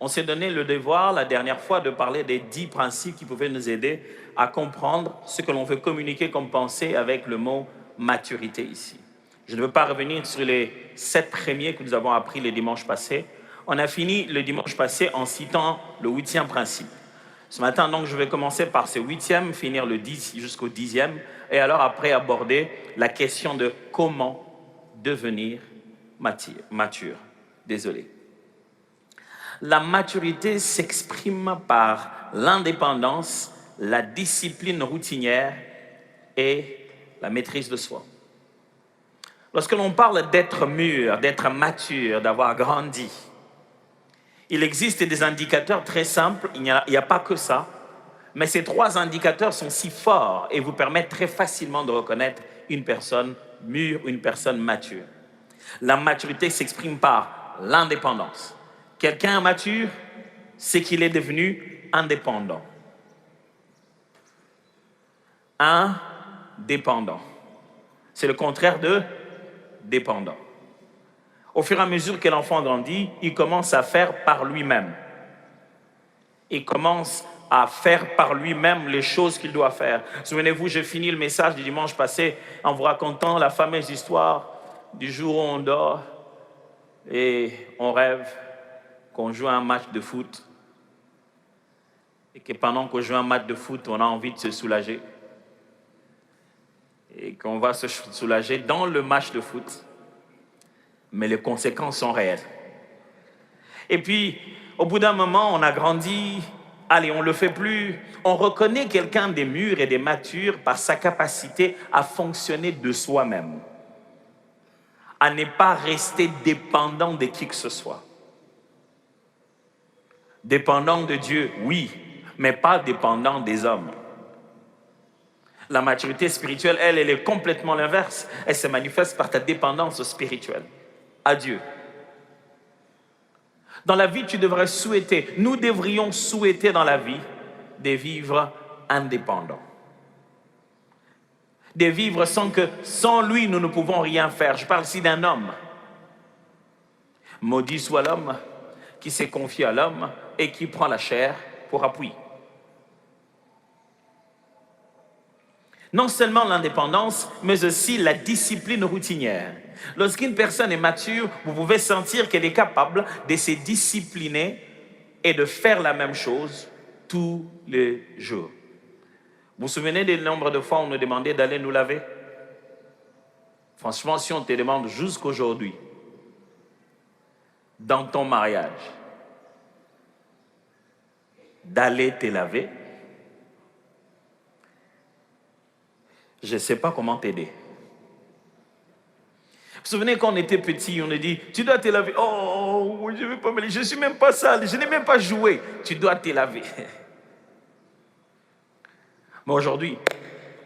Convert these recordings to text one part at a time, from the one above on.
On s'est donné le devoir la dernière fois de parler des 10 principes qui pouvaient nous aider à comprendre ce que l'on veut communiquer comme pensée avec le mot maturité ici. Je ne veux pas revenir sur les 7 premiers que nous avons appris le dimanche passé. On a fini le dimanche passé en citant le 8e principe. Ce matin, donc, je vais commencer par ce 8e, finir le 10 jusqu'au 10e, et alors après aborder la question de comment devenir mature. Désolé. La maturité s'exprime par l'indépendance, la discipline routinière et la maîtrise de soi. Lorsque l'on parle d'être mûr, d'être mature, d'avoir grandi, il existe des indicateurs très simples, il n'y a pas que ça, mais ces 3 indicateurs sont si forts et vous permettent très facilement de reconnaître une personne mûre ou une personne mature. La maturité s'exprime par l'indépendance. Quelqu'un mature, c'est qu'il est devenu indépendant. Indépendant. C'est le contraire de dépendant. Au fur et à mesure que l'enfant grandit, il commence à faire par lui-même. Il commence à faire par lui-même les choses qu'il doit faire. Souvenez-vous, j'ai fini le message du dimanche passé en vous racontant la fameuse histoire du jour où on dort et on rêve qu'on joue un match de foot et que pendant qu'on joue un match de foot, on a envie de se soulager et qu'on va se soulager dans le match de foot, mais les conséquences sont réelles. Et puis, au bout d'un moment, on a grandi, allez, on ne le fait plus. On reconnaît quelqu'un des mûrs et des matures par sa capacité à fonctionner de soi-même, à ne pas rester dépendant de qui que ce soit. Dépendant de Dieu, oui, mais pas dépendant des hommes. La maturité spirituelle, elle est complètement l'inverse. Elle se manifeste par ta dépendance spirituelle à Dieu. Dans la vie, tu devrais souhaiter, nous devrions souhaiter dans la vie de vivre indépendants. De vivre sans lui, nous ne pouvons rien faire. Je parle ici d'un homme. Maudit soit l'homme qui s'est confié à l'homme et qui prend la chair pour appui. Non seulement l'indépendance, mais aussi la discipline routinière. Lorsqu'une personne est mature, vous pouvez sentir qu'elle est capable de se discipliner et de faire la même chose tous les jours. Vous vous souvenez du nombre de fois où on nous demandait d'aller nous laver? Franchement, si on te demande jusqu'aujourd'hui, dans ton mariage, d'aller te laver, je ne sais pas comment t'aider. Vous vous souvenez quand on était petit, on a dit, tu dois te laver. Oh, je ne vais pas me laver, je ne suis même pas sale, je n'ai même pas joué. Tu dois te laver. Mais aujourd'hui,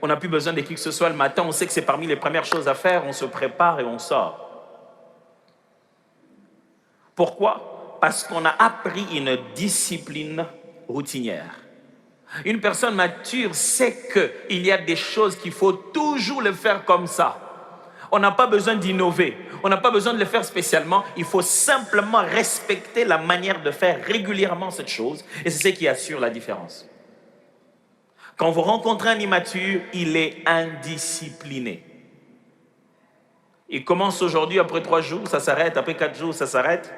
on n'a plus besoin de qui que ce soit le matin, on sait que c'est parmi les premières choses à faire, on se prépare et on sort. Pourquoi? Parce qu'on a appris une discipline routinière. Une personne mature sait qu'il y a des choses qu'il faut toujours le faire comme ça. On n'a pas besoin d'innover, on n'a pas besoin de le faire spécialement, il faut simplement respecter la manière de faire régulièrement cette chose et c'est ce qui assure la différence. Quand vous rencontrez un immature, il est indiscipliné. Il commence aujourd'hui, après 3 jours, ça s'arrête, après 4 jours, ça s'arrête.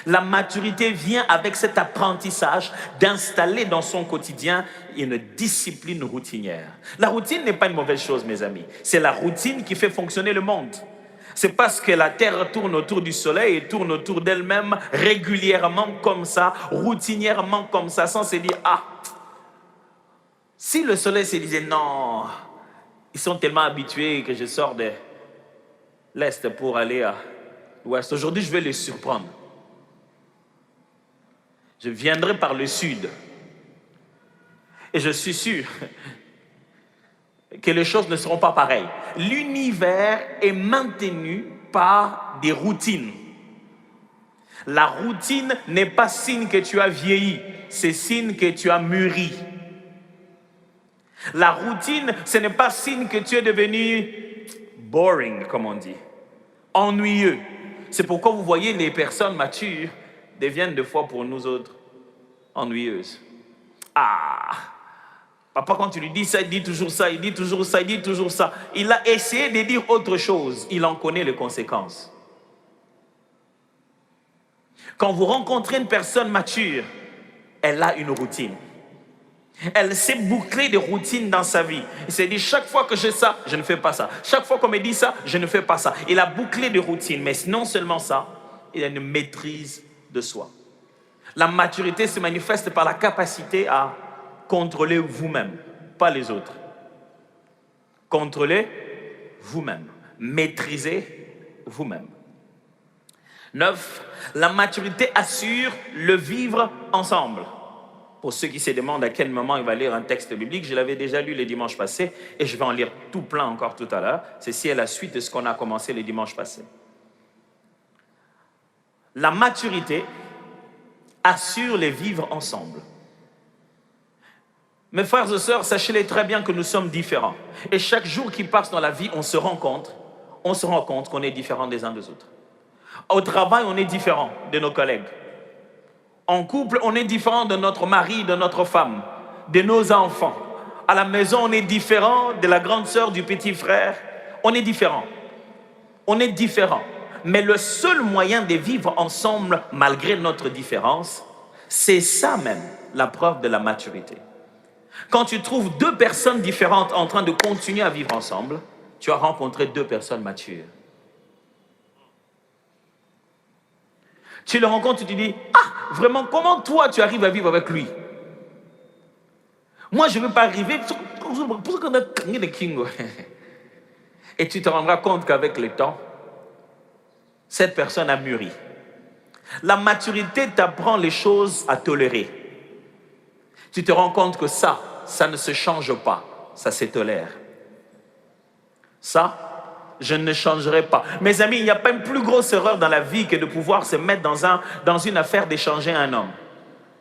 La maturité vient avec cet apprentissage d'installer dans son quotidien une discipline routinière. La routine n'est pas une mauvaise chose, mes amis. C'est la routine qui fait fonctionner le monde. C'est parce que la Terre tourne autour du Soleil et tourne autour d'elle-même régulièrement comme ça, routinièrement comme ça, sans se dire, ah, si le Soleil se disait, non, ils sont tellement habitués que je sors de l'Est pour aller à l'Ouest. Aujourd'hui, je vais les surprendre. Je viendrai par le sud. Et je suis sûr que les choses ne seront pas pareilles. L'univers est maintenu par des routines. La routine n'est pas signe que tu as vieilli, c'est signe que tu as mûri. La routine, ce n'est pas signe que tu es devenu boring, comme on dit, ennuyeux. C'est pourquoi vous voyez les personnes matures deviennent des fois pour nous autres ennuyeuses. Ah, papa, quand tu lui dis ça, il dit toujours ça, il dit toujours ça, il dit toujours ça. Il a essayé de dire autre chose. Il en connaît les conséquences. Quand vous rencontrez une personne mature, elle a une routine. Elle s'est bouclée de routines dans sa vie. Il s'est dit, chaque fois que j'ai ça, je ne fais pas ça. Chaque fois qu'on me dit ça, je ne fais pas ça. Il a bouclé de routines. Mais non seulement ça, il a une maîtrise de soi. La maturité se manifeste par la capacité à contrôler vous-même, pas les autres. Contrôlez vous-même. Maîtrisez vous-même. 9. La maturité assure le vivre ensemble. Pour ceux qui se demandent à quel moment il va lire un texte biblique, je l'avais déjà lu le dimanche passé et je vais en lire tout plein encore tout à l'heure. Ceci est la suite de ce qu'on a commencé le dimanche passé. La maturité assure les vivre ensemble. Mes frères et sœurs, sachez-les très bien que nous sommes différents. Et chaque jour qui passe dans la vie, on se rend compte qu'on est différents des uns des autres. Au travail, on est différent de nos collègues. En couple, on est différent de notre mari, de notre femme, de nos enfants. À la maison, on est différent de la grande sœur, du petit frère. On est différent. On est différent. Mais le seul moyen de vivre ensemble, malgré notre différence, c'est ça même, la preuve de la maturité. Quand tu trouves deux personnes différentes en train de continuer à vivre ensemble, tu as rencontré deux personnes matures. Tu le rencontres, tu te dis, ah, vraiment, comment toi tu arrives à vivre avec lui? Moi, je ne veux pas arriver. Et tu te rendras compte qu'avec le temps, cette personne a mûri. La maturité t'apprend les choses à tolérer. Tu te rends compte que ça ne se change pas, ça se tolère. Ça, je ne changerai pas. Mes amis, il n'y a pas une plus grosse erreur dans la vie que de pouvoir se mettre dans une affaire d'échanger un homme.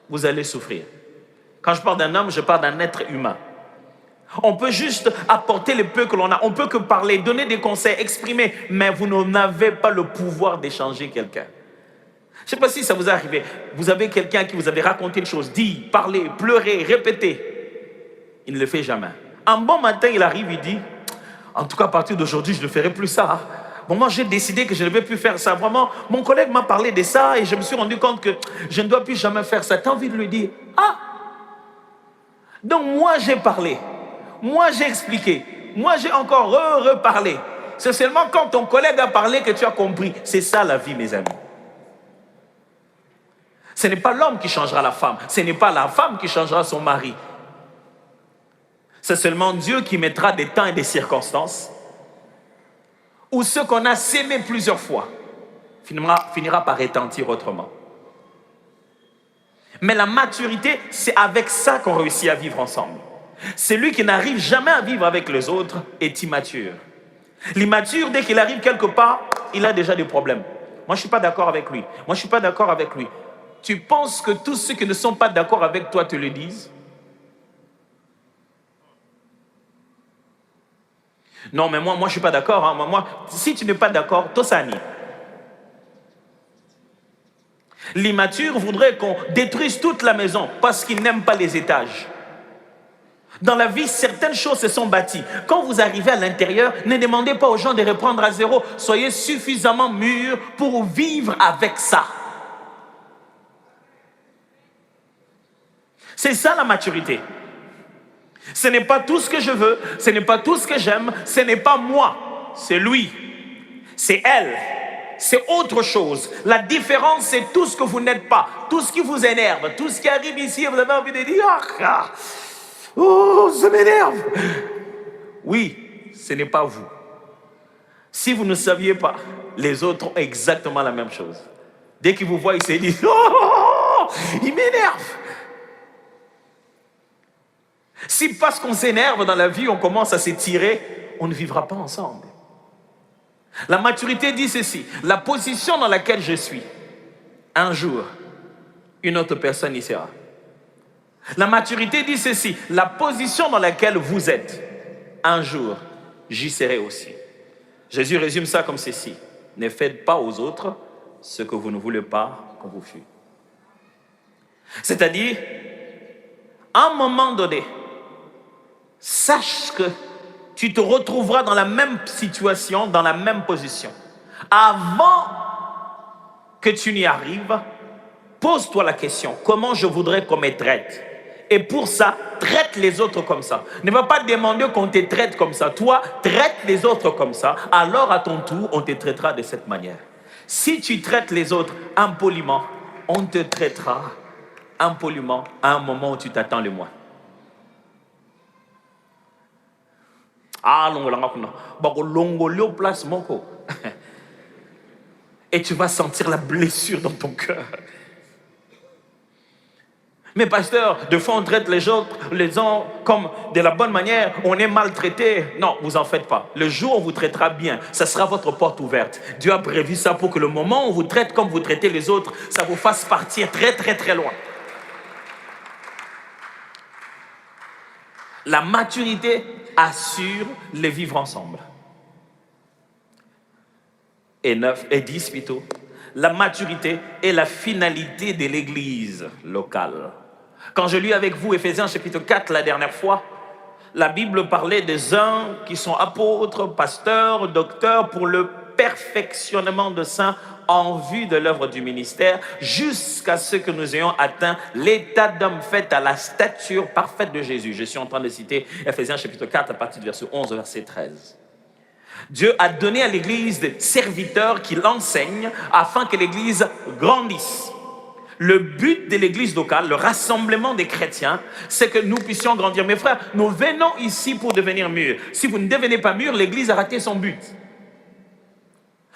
Vous allez souffrir. Quand je parle d'un homme, je parle d'un être humain. On peut juste apporter le peu que l'on a. On peut que parler, donner des conseils, exprimer, mais vous n'avez pas le pouvoir d'échanger quelqu'un. Je ne sais pas si ça vous est arrivé. Vous avez quelqu'un qui vous avait raconté une chose, dit, parlé, pleuré, répété. Il ne le fait jamais. Un bon matin, il arrive, il dit, en tout cas, à partir d'aujourd'hui, je ne ferai plus ça. Bon, moi, j'ai décidé que je ne vais plus faire ça. Vraiment, mon collègue m'a parlé de ça et je me suis rendu compte que je ne dois plus jamais faire ça. Tu as envie de lui dire, ah, donc moi, j'ai parlé. Moi, j'ai expliqué. Moi, j'ai encore reparlé. C'est seulement quand ton collègue a parlé que tu as compris. C'est ça la vie, mes amis. Ce n'est pas l'homme qui changera la femme. Ce n'est pas la femme qui changera son mari. C'est seulement Dieu qui mettra des temps et des circonstances où ce qu'on a sémé plusieurs fois finira par retentir autrement. Mais la maturité, c'est avec ça qu'on réussit à vivre ensemble. Celui qui n'arrive jamais à vivre avec les autres est immature. L'immature, dès qu'il arrive quelque part, il a déjà des problèmes. Moi, je ne suis pas d'accord avec lui. Moi, je ne suis pas d'accord avec lui. Tu penses que tous ceux qui ne sont pas d'accord avec toi te le disent? Non, mais moi, je ne suis pas d'accord. Hein. Moi, si tu n'es pas d'accord, Tosani. L'immature voudrait qu'on détruise toute la maison parce qu'il n'aime pas les étages. Dans la vie, certaines choses se sont bâties. Quand vous arrivez à l'intérieur, ne demandez pas aux gens de reprendre à zéro. Soyez suffisamment mûrs pour vivre avec ça. C'est ça la maturité. Ce n'est pas tout ce que je veux, ce n'est pas tout ce que j'aime, ce n'est pas moi, c'est lui, c'est elle, c'est autre chose. La différence, c'est tout ce que vous n'êtes pas, tout ce qui vous énerve, tout ce qui arrive ici, vous avez envie de dire « Oh, ça m'énerve !» Oui, ce n'est pas vous. Si vous ne saviez pas, les autres ont exactement la même chose. Dès qu'ils vous voient, ils se disent « Oh, il m'énerve !» Si parce qu'on s'énerve dans la vie, on commence à s'étirer, on ne vivra pas ensemble. La maturité dit ceci, la position dans laquelle je suis, un jour, une autre personne y sera. La maturité dit ceci, la position dans laquelle vous êtes, un jour, j'y serai aussi. Jésus résume ça comme ceci, ne faites pas aux autres ce que vous ne voulez pas qu'on vous fasse. C'est-à-dire, à un moment donné, sache que tu te retrouveras dans la même situation, dans la même position. Avant que tu n'y arrives, pose-toi la question, comment je voudrais qu'on me traite? Et pour ça, traite les autres comme ça. Ne va pas demander qu'on te traite comme ça. Toi, traite les autres comme ça. Alors, à ton tour, on te traitera de cette manière. Si tu traites les autres impoliment, on te traitera impoliment à un moment où tu t'attends le moins. Et tu vas sentir la blessure dans ton cœur. Mais pasteur, de fois on traite les gens comme de la bonne manière, on est maltraité. Non, vous en faites pas. Le jour où on vous traitera bien, ça sera votre porte ouverte. Dieu a prévu ça pour que le moment où on vous traite comme vous traitez les autres, ça vous fasse partir très très très loin. La maturité assure le vivre ensemble. Et 10 plutôt. La maturité est la finalité de l'église locale. Quand je lis avec vous Éphésiens chapitre 4 la dernière fois, la Bible parlait des uns qui sont apôtres, pasteurs, docteurs pour le perfectionnement de saints en vue de l'œuvre du ministère, jusqu'à ce que nous ayons atteint l'état d'homme fait à la stature parfaite de Jésus. Je suis en train de citer Éphésiens chapitre 4 à partir du verset 11 au verset 13. Dieu a donné à l'Église des serviteurs qui l'enseignent afin que l'Église grandisse. Le but de l'Église locale, le rassemblement des chrétiens, c'est que nous puissions grandir. Mes frères, nous venons ici pour devenir mûrs. Si vous ne devenez pas mûrs, l'Église a raté son but.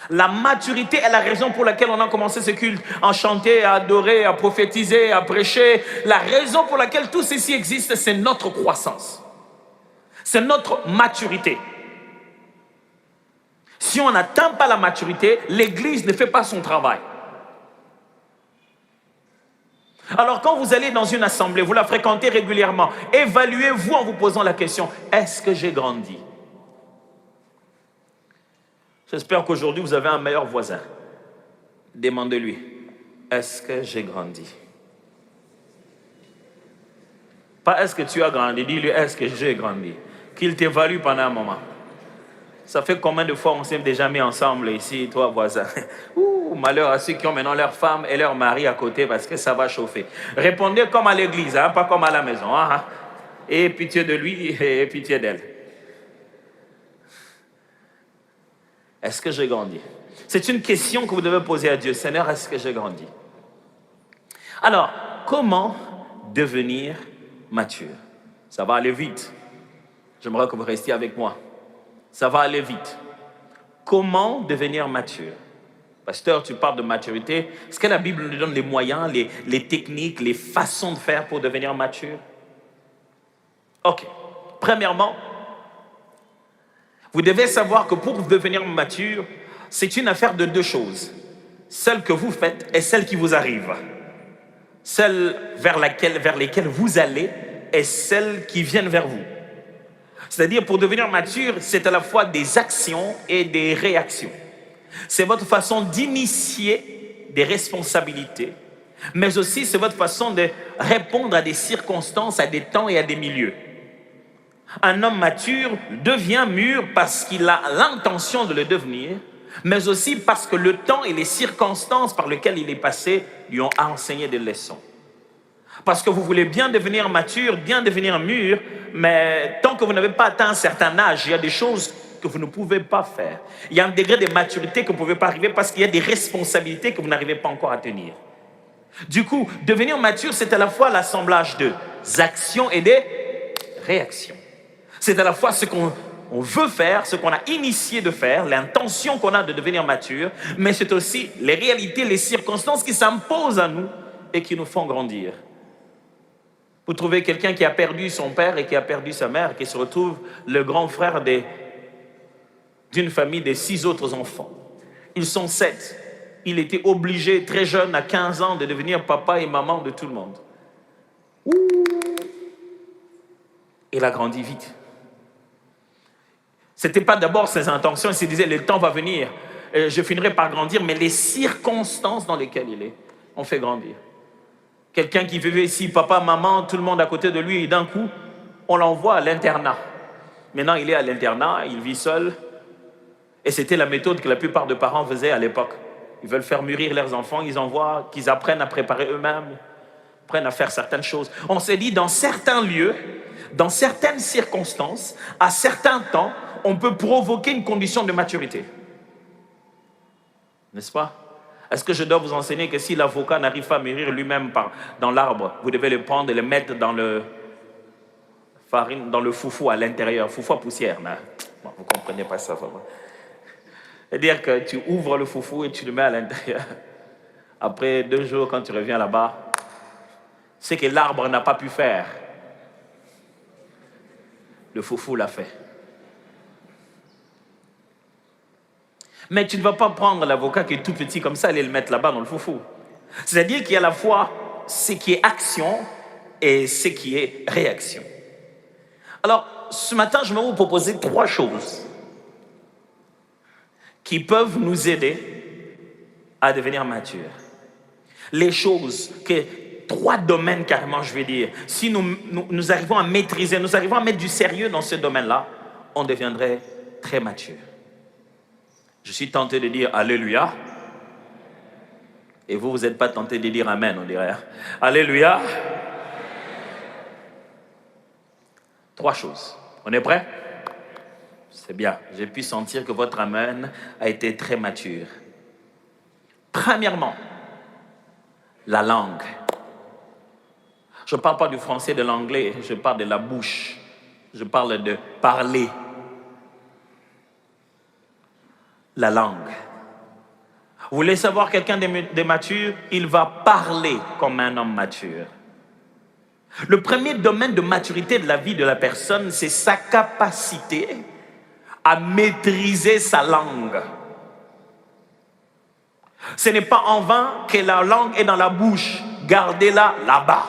La maturité est la raison pour laquelle on a commencé ce culte, à chanter, à adorer, à prophétiser, à prêcher. La raison pour laquelle tout ceci existe, c'est notre croissance. C'est notre maturité. Si on n'atteint pas la maturité, l'Église ne fait pas son travail. Alors quand vous allez dans une assemblée, vous la fréquentez régulièrement, évaluez-vous en vous posant la question, est-ce que j'ai grandi? J'espère qu'aujourd'hui vous avez un meilleur voisin. Demandez-lui, est-ce que j'ai grandi? Pas est-ce que tu as grandi, dis-lui, est-ce que j'ai grandi? Qu'il t'évalue pendant un moment. Ça fait combien de fois on s'est déjà mis ensemble ici, toi voisin? Ouh, malheur à ceux qui ont maintenant leur femme et leur mari à côté parce que ça va chauffer. Répondez comme à l'église, hein, pas comme à la maison. Hein. Et pitié de lui et pitié d'elle. Est-ce que j'ai grandi? C'est une question que vous devez poser à Dieu. Seigneur, est-ce que j'ai grandi? Alors, comment devenir mature? Ça va aller vite. J'aimerais que vous restiez avec moi. Ça va aller vite. Comment devenir mature? Pasteur, tu parles de maturité. Est-ce que la Bible nous donne les moyens, les techniques, les façons de faire pour devenir mature? Ok. Premièrement, vous devez savoir que pour devenir mature, c'est une affaire de deux choses. Celle que vous faites et celle qui vous arrive. Celle vers lesquelles vous allez et celles qui viennent vers vous. C'est-à-dire, pour devenir mature, c'est à la fois des actions et des réactions. C'est votre façon d'initier des responsabilités, mais aussi c'est votre façon de répondre à des circonstances, à des temps et à des milieux. Un homme mature devient mûr parce qu'il a l'intention de le devenir, mais aussi parce que le temps et les circonstances par lesquelles il est passé lui ont enseigné des leçons. Parce que vous voulez bien devenir mature, bien devenir mûr, mais tant que vous n'avez pas atteint un certain âge, il y a des choses que vous ne pouvez pas faire. Il y a un degré de maturité que vous ne pouvez pas arriver parce qu'il y a des responsabilités que vous n'arrivez pas encore à tenir. Du coup, devenir mature, c'est à la fois l'assemblage des actions et des réactions. C'est à la fois ce qu'on veut faire, ce qu'on a initié de faire, l'intention qu'on a de devenir mature, mais c'est aussi les réalités, les circonstances qui s'imposent à nous et qui nous font grandir. Vous trouvez quelqu'un qui a perdu son père et qui a perdu sa mère, qui se retrouve le grand frère d'une famille de 6 autres enfants. Ils sont 7. Il était obligé, très jeune, à 15 ans, de devenir papa et maman de tout le monde. Ouh. Il a grandi vite. Ce n'était pas d'abord ses intentions, il se disait, le temps va venir, je finirai par grandir, mais les circonstances dans lesquelles il est ont fait grandir. Quelqu'un qui vivait ici, papa, maman, tout le monde à côté de lui, et d'un coup, on l'envoie à l'internat. Maintenant, il est à l'internat, il vit seul. Et c'était la méthode que la plupart des parents faisaient à l'époque. Ils veulent faire mûrir leurs enfants, ils envoient, qu'ils apprennent à préparer eux-mêmes, apprennent à faire certaines choses. On s'est dit, dans certains lieux, dans certaines circonstances, à certains temps, on peut provoquer une condition de maturité. N'est-ce pas? Est-ce que je dois vous enseigner que si l'avocat n'arrive pas à mûrir lui-même dans l'arbre, vous devez le prendre et le mettre dans le foufou à l'intérieur, foufou à poussière. Bon, vous ne comprenez pas ça vraiment. C'est-à-dire que tu ouvres le foufou et tu le mets à l'intérieur. Après 2 jours, quand tu reviens là-bas, ce que l'arbre n'a pas pu faire, le foufou l'a fait. Mais tu ne vas pas prendre l'avocat qui est tout petit comme ça et le mettre là-bas dans le foufou. C'est-à-dire qu'il y a à la fois ce qui est action et ce qui est réaction. Alors, ce matin, je vais vous proposer 3 choses qui peuvent nous aider à devenir matures. Les choses, 3 domaines carrément, je vais dire. Si nous arrivons à maîtriser, nous arrivons à mettre du sérieux dans ce domaine-là, on deviendrait très mature. Je suis tenté de dire Alléluia. Et vous n'êtes pas tenté de dire Amen, on dirait. Alléluia. 3 choses. On est prêt? C'est bien. J'ai pu sentir que votre Amen a été très mature. Premièrement, la langue. Je ne parle pas du français, de l'anglais, je parle de la bouche. Je parle de parler. La langue. Vous voulez savoir quelqu'un de mature? Il va parler comme un homme mature. Le premier domaine de maturité de la vie de la personne, c'est sa capacité à maîtriser sa langue. Ce n'est pas en vain que la langue est dans la bouche. Gardez-la là-bas.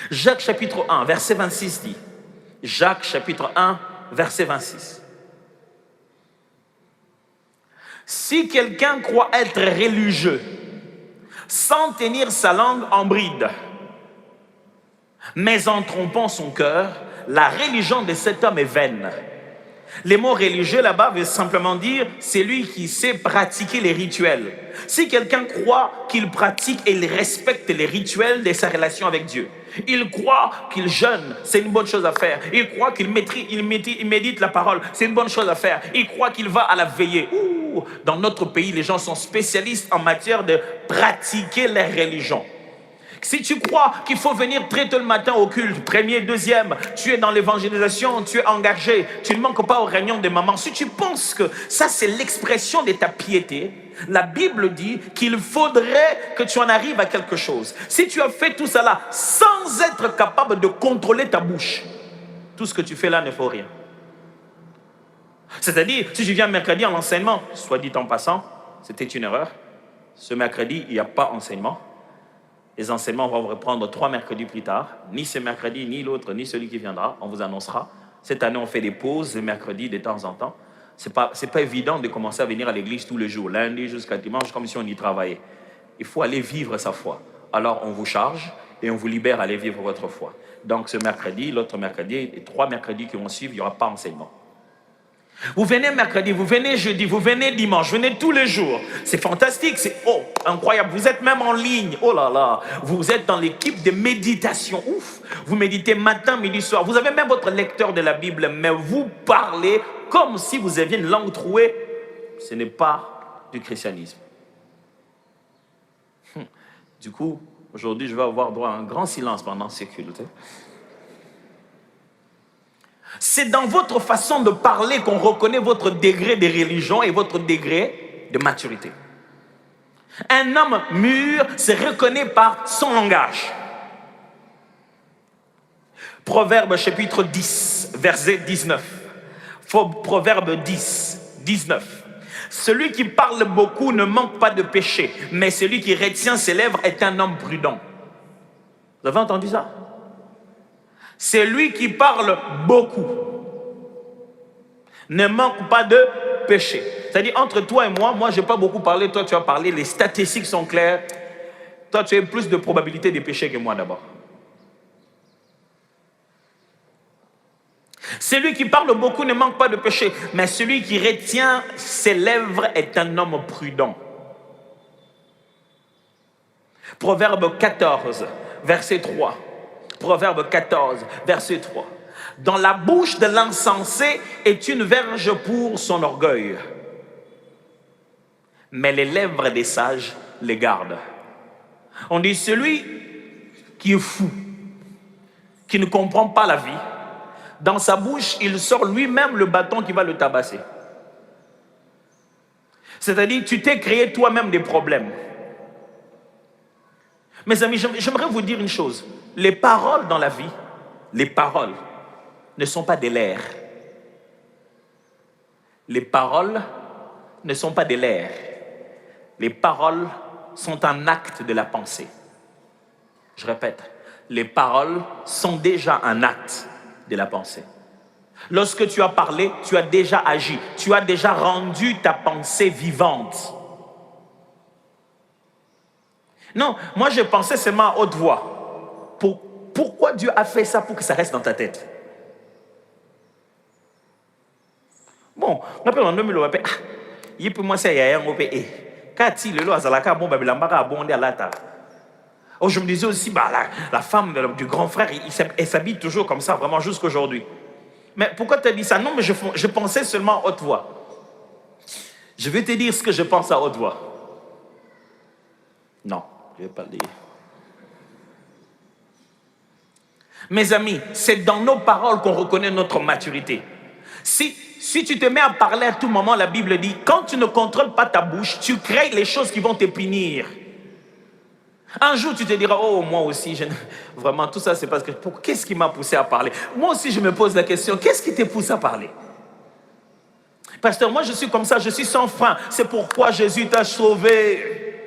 Jacques chapitre 1, verset 26 dit. Jacques chapitre 1, verset 26. Si quelqu'un croit être religieux sans tenir sa langue en bride, mais en trompant son cœur, la religion de cet homme est vaine. Les mots religieux là-bas veulent simplement dire c'est lui qui sait pratiquer les rituels. Si quelqu'un croit qu'il pratique et il respecte les rituels de sa relation avec Dieu, il croit qu'il jeûne, c'est une bonne chose à faire. Il croit qu'il médite la parole, c'est une bonne chose à faire. Il croit qu'il va à la veillée. Dans notre pays, les gens sont spécialistes en matière de pratiquer la religion. Si tu crois qu'il faut venir très tôt le matin au culte, premier, deuxième, tu es dans l'évangélisation, tu es engagé, tu ne manques pas aux réunions des mamans. Si tu penses que ça c'est l'expression de ta piété, la Bible dit qu'il faudrait que tu en arrives à quelque chose. Si tu as fait tout cela sans être capable de contrôler ta bouche, tout ce que tu fais là ne vaut rien. C'est-à-dire, si je viens mercredi en enseignement, soit dit en passant, c'était une erreur. Ce mercredi, il n'y a pas enseignement. Les enseignements vont reprendre 3 mercredis plus tard. Ni ce mercredi, ni l'autre, ni celui qui viendra. On vous annoncera. Cette année, on fait des pauses le mercredi de temps en temps. C'est pas évident de commencer à venir à l'église tous les jours, lundi jusqu'à dimanche, comme si on y travaillait. Il faut aller vivre sa foi. Alors, on vous charge et on vous libère à aller vivre votre foi. Donc, ce mercredi, l'autre mercredi, et 3 mercredis qui vont suivre, il n'y aura pas enseignement. Vous venez mercredi, vous venez jeudi, vous venez dimanche, vous venez tous les jours. C'est fantastique, c'est incroyable. Vous êtes même en ligne. Oh là là, vous êtes dans l'équipe de méditation. Ouf, vous méditez matin, midi, soir. Vous avez même votre lecteur de la Bible, mais vous parlez comme si vous aviez une langue trouée. Ce n'est pas du christianisme. Du coup, aujourd'hui, je vais avoir droit à un grand silence pendant ces cultes. C'est dans votre façon de parler qu'on reconnaît votre degré de religion et votre degré de maturité. Un homme mûr se reconnaît par son langage. Proverbe chapitre 10, verset 19. Proverbe 10, 19. Celui qui parle beaucoup ne manque pas de péché, mais celui qui retient ses lèvres est un homme prudent. Vous avez entendu ça? Celui qui parle beaucoup ne manque pas de péché. C'est-à-dire, entre toi et moi, je n'ai pas beaucoup parlé, toi tu as parlé, les statistiques sont claires. Toi, tu as plus de probabilité de péché que moi d'abord. Celui qui parle beaucoup ne manque pas de péché, mais celui qui retient ses lèvres est un homme prudent. Proverbe 14, verset 3. Proverbe 14, verset 3. Dans la bouche de l'insensé est une verge pour son orgueil, mais les lèvres des sages les gardent. On dit celui qui est fou, qui ne comprend pas la vie, dans sa bouche, il sort lui-même le bâton qui va le tabasser. C'est-à-dire, tu t'es créé toi-même des problèmes. Mes amis, j'aimerais vous dire une chose. Les paroles dans la vie, les paroles ne sont pas des l'air. Les paroles ne sont pas des l'air. Les paroles sont un acte de la pensée. Je répète, les paroles sont déjà un acte de la pensée. Lorsque tu as parlé, tu as déjà agi, tu as déjà rendu ta pensée vivante. Non, moi je pensais seulement à haute voix. Pourquoi Dieu a fait ça pour que ça reste dans ta tête? Bon, on appelle en 2000, on appelle, il peut moi c'est yaya on peut quand il le azalaka bon babilambaka bon à lata. Oh, je me disais aussi, la femme du grand frère, elle s'habille toujours comme ça, vraiment jusqu'à aujourd'hui. Mais pourquoi tu as dit ça? Non, mais je pensais seulement à haute voix. Je vais te dire ce que je pense à haute voix. Non, je ne vais pas le dire. Mes amis, c'est dans nos paroles qu'on reconnaît notre maturité. Si tu te mets à parler à tout moment, la Bible dit, quand tu ne contrôles pas ta bouche, tu crées les choses qui vont te punir. Un jour, tu te diras, oh, moi aussi, vraiment, tout ça, c'est parce que, qu'est-ce qui m'a poussé à parler? Moi aussi, je me pose la question, qu'est-ce qui te pousse à parler? Pasteur, moi, je suis comme ça, je suis sans frein. C'est pourquoi Jésus t'a sauvé.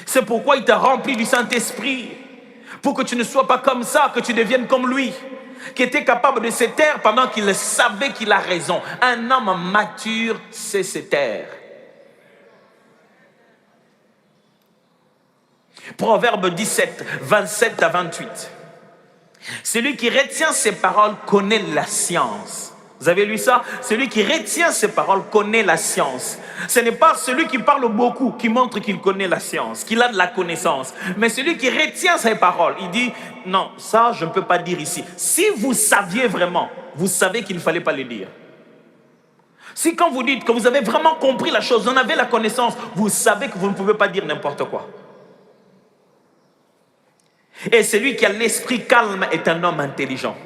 C'est pourquoi il t'a rempli du Saint-Esprit. Pour que tu ne sois pas comme ça, que tu deviennes comme lui. Qui était capable de se taire pendant qu'il savait qu'il a raison. Un homme mature sait se taire. Proverbe 17, 27 à 28. Celui qui retient ses paroles connaît la science. Vous avez lu ça? Celui qui retient ses paroles connaît la science. Ce n'est pas celui qui parle beaucoup qui montre qu'il connaît la science, qu'il a de la connaissance. Mais celui qui retient ses paroles, il dit, non, ça je ne peux pas dire ici. Si vous saviez vraiment, vous savez qu'il ne fallait pas le dire. Si quand vous dites que vous avez vraiment compris la chose, vous en avez la connaissance, vous savez que vous ne pouvez pas dire n'importe quoi. Et celui qui a l'esprit calme est un homme intelligent.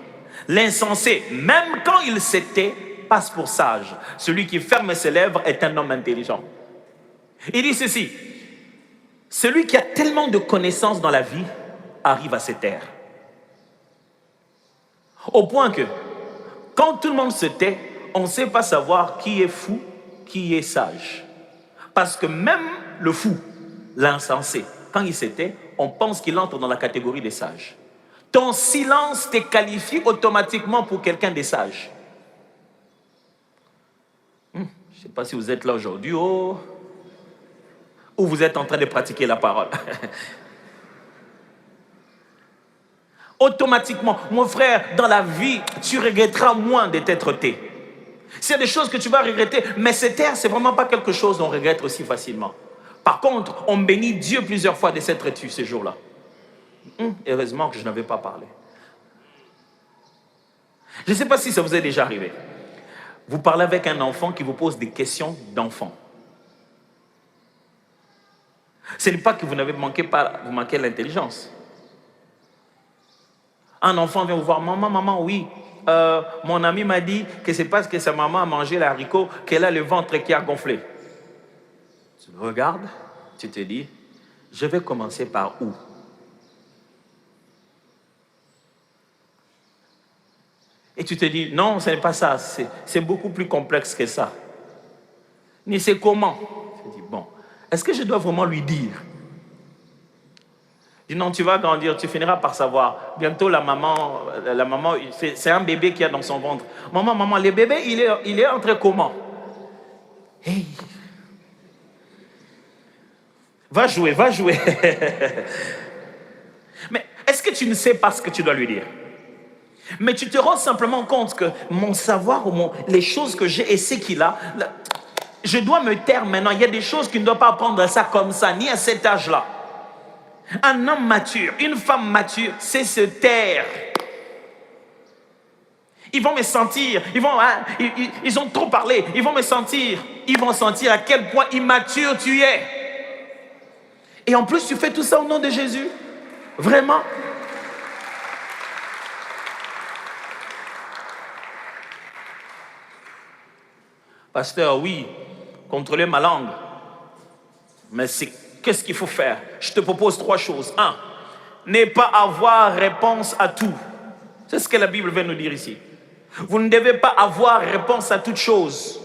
L'insensé, même quand il se tait, passe pour sage. Celui qui ferme ses lèvres est un homme intelligent. Il dit ceci, celui qui a tellement de connaissances dans la vie arrive à se taire. Au point que, quand tout le monde se tait, on ne sait pas savoir qui est fou, qui est sage. Parce que même le fou, l'insensé, quand il se tait, on pense qu'il entre dans la catégorie des sages. Ton silence te qualifie automatiquement pour quelqu'un de sage. Je ne sais pas si vous êtes là aujourd'hui ou vous êtes en train de pratiquer la parole. Automatiquement, mon frère, dans la vie, tu regretteras moins de t'être tais. S'il y a des choses que tu vas regretter, mais se taire, c'est vraiment pas quelque chose qu'on regrette aussi facilement. Par contre, on bénit Dieu plusieurs fois de s'être tu ces jours-là. Heureusement que je n'avais pas parlé. Je ne sais pas si ça vous est déjà arrivé. Vous parlez avec un enfant qui vous pose des questions d'enfant. Ce n'est pas que vous n'avez vous manquez l'intelligence. Un enfant vient vous voir, maman, oui, mon ami m'a dit que c'est parce que sa maman a mangé l'haricot qu'elle a le ventre qui a gonflé. Tu le regardes, tu te dis, je vais commencer par où? Et tu te dis, non, ce n'est pas ça, c'est beaucoup plus complexe que ça. Mais c'est comment? Tu te dis, bon, est-ce que je dois vraiment lui dire? Je dis non, tu vas grandir, tu finiras par savoir. Bientôt, la maman c'est un bébé qui a dans son ventre. Maman, le bébé, il est entré comment? Hey. Va jouer. Mais est-ce que tu ne sais pas ce que tu dois lui dire? Mais tu te rends simplement compte que mon savoir ou les choses que j'ai et ce qu'il a, je dois me taire maintenant. Il y a des choses qui ne doivent pas apprendre ça comme ça, ni à cet âge-là. Un homme mature, une femme mature, c'est se taire. Ils vont me sentir, ils ont trop parlé, ils vont sentir à quel point immature tu es. Et en plus, tu fais tout ça au nom de Jésus. Vraiment. Pasteur, oui, contrôler ma langue. Mais qu'est-ce qu'il faut faire? Je te propose 3 choses. 1, ne pas avoir réponse à tout. C'est ce que la Bible veut nous dire ici. Vous ne devez pas avoir réponse à toute chose.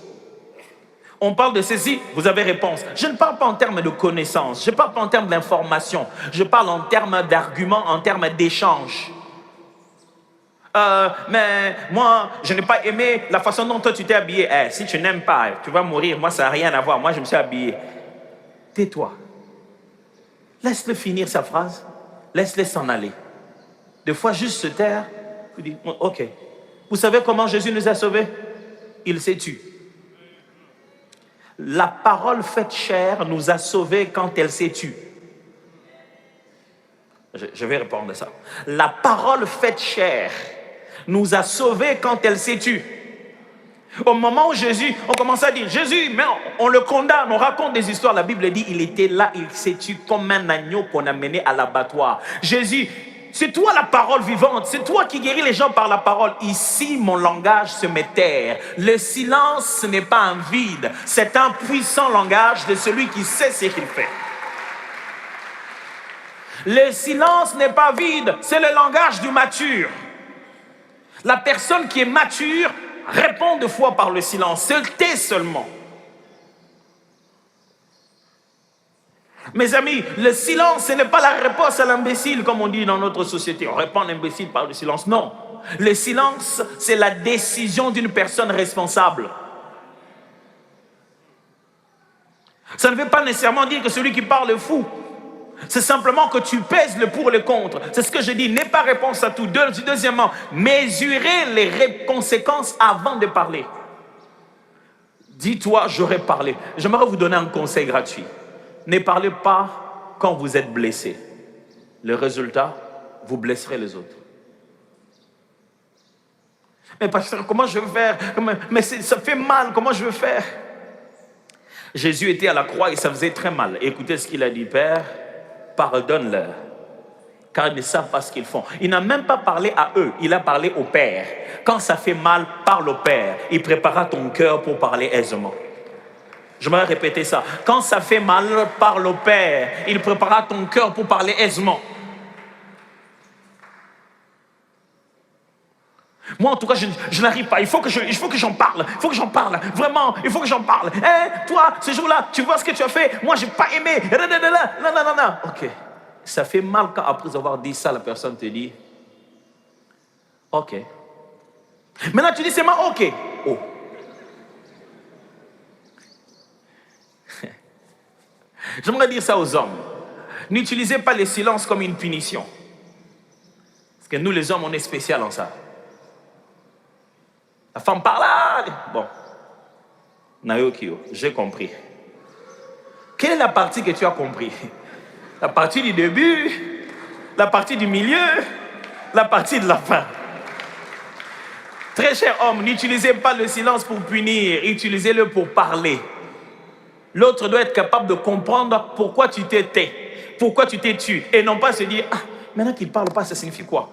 On parle de ceci, vous avez réponse. Je ne parle pas en termes de connaissances, je ne parle pas en termes d'information, je parle en termes d'arguments, en termes d'échanges. Mais moi, je n'ai pas aimé la façon dont toi tu t'es habillé. Si tu n'aimes pas, tu vas mourir. Moi, ça n'a rien à voir. Moi, je me suis habillé. Tais-toi. Laisse-le finir sa phrase. Laisse-le s'en aller. Des fois, juste se taire. Tu dis, ok. Vous savez comment Jésus nous a sauvés? Il s'est tué. La parole faite chair nous a sauvés quand elle s'est tue. Je vais répondre à ça. La parole faite chair nous a sauvés quand elle s'est tue. Au moment où Jésus, on commence à dire, Jésus, mais on le condamne, on raconte des histoires. La Bible dit, il était là, il s'est tué comme un agneau qu'on a mené à l'abattoir. Jésus, c'est toi la parole vivante, c'est toi qui guéris les gens par la parole. Ici, mon langage se met terre. Le silence, ce n'est pas un vide, c'est un puissant langage de celui qui sait ce qu'il fait. Le silence n'est pas vide, c'est le langage du mature. La personne qui est mature répond 2 fois par le silence, se tait seulement. Mes amis, le silence, ce n'est pas la réponse à l'imbécile, comme on dit dans notre société. On répond à l'imbécile par le silence. Non. Le silence, c'est la décision d'une personne responsable. Ça ne veut pas nécessairement dire que celui qui parle est fou. C'est simplement que tu pèses le pour et le contre. C'est ce que je dis, n'aie pas réponse à tout. Deuxièmement, mesurez les conséquences avant de parler. Dis-toi, j'aurais parlé. J'aimerais vous donner un conseil gratuit. Ne parlez pas quand vous êtes blessé. Le résultat, vous blesserez les autres. Mais pasteur, comment je vais faire? Mais ça fait mal, comment je vais faire? Jésus était à la croix et ça faisait très mal. Écoutez ce qu'il a dit, Père, pardonne-leur, car ils ne savent pas ce qu'ils font. Il n'a même pas parlé à eux, il a parlé au Père. Quand ça fait mal, parle au Père. Il préparera ton cœur pour parler aisément. J'aimerais répéter ça. Quand ça fait mal, parle au Père. Il préparera ton cœur pour parler aisément. Moi, en tout cas, je n'arrive pas. Il faut que j'en parle. Il faut que j'en parle. Vraiment, il faut que j'en parle. Toi, ce jour-là, tu vois ce que tu as fait? Moi, je n'ai pas aimé. Non. Ok. Ça fait mal quand, après avoir dit ça, la personne te dit, ok. Maintenant, tu dis seulement ok. Oh. J'aimerais dire ça aux hommes. N'utilisez pas le silence comme une punition. Parce que nous, les hommes, on est spécial en ça. La femme parle là. Bon. Naokio, j'ai compris. Quelle est la partie que tu as compris? La partie du début, la partie du milieu, la partie de la fin. Très cher homme, n'utilisez pas le silence pour punir, utilisez-le pour parler. L'autre doit être capable de comprendre pourquoi tu t'es tais, pourquoi tu t'es tué, et non pas se dire, ah, maintenant qu'il ne parle pas, ça signifie quoi?